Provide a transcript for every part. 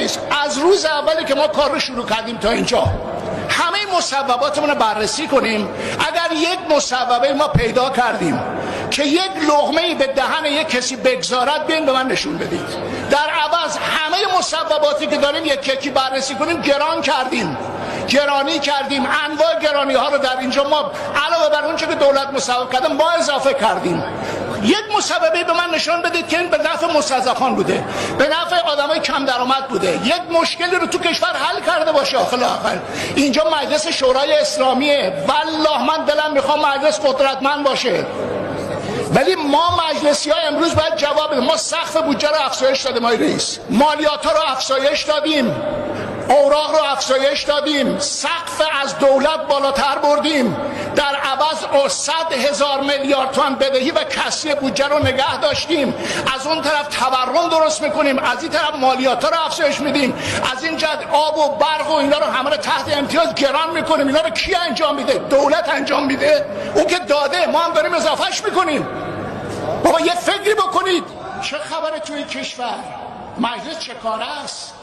رئیس، از روز اولی که ما کار رو شروع کردیم تا اینجا همه مصوباتمون رو بررسی کنیم. اگر یک مصوبه ما پیدا کردیم که یک لقمه‌ای به دهن یک کسی بگذارد، بیاین به من نشون بدید. در عوض همه مصوباتی که داریم یک یکی بررسی کنیم. گرانی کردیم، انواع گرانی ها رو در اینجا ما علاوه بر اون چه که دولت مصوب کرده ما اضافه کردیم. یک مصوبه به من نشون بدید که این به نفع مستضعفان بوده، به نفع آدمای کم درآمد بوده، یک مشکلی رو تو کشور حل کرده باشه. آخر اینجا مجلس شورای اسلامیه، والله من دلم میخوام مجلس قدرتمند باشه، ولی ما مجلسی ها امروز باید جواب بدیم. ما سقف بودجه رو افزایش دادیم آقای رئیس، مالیات ها رو افزایش دادیم، اوراق رو افزایش دادیم، سقف از دولت بالاتر بردیم، در عوض 100,000 میلیارد تومان بدهی و کسری بودجه رو نگه داشتیم. از اون طرف تورم درست میکنیم، از این طرف مالیات ها رو افزایش میدیم، از این جهت آب و برق و اینا رو همه رو تحت امتیاز گران میکنیم. اینا رو کی انجام میده؟ دولت انجام میده. اون که داده، ما هم داریم اضافهش میکنیم. بابا یه فکری بکنید. چه خبره توی کشور؟ مجلس چه کاره است؟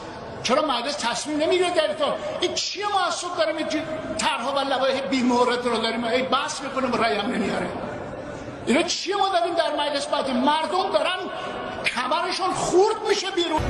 چرا مجلس تصمیم نمیگیره در تو؟ این چیه ما اصلا داریم این طرحها و لوایح بی‌مورد رو داریم هی بحث میکنیم و رأی هم نمیاره؟ اینا چیه ما داریم در مجلس؟ بعد مردم دارن کمرشون خورد میشه بیرون.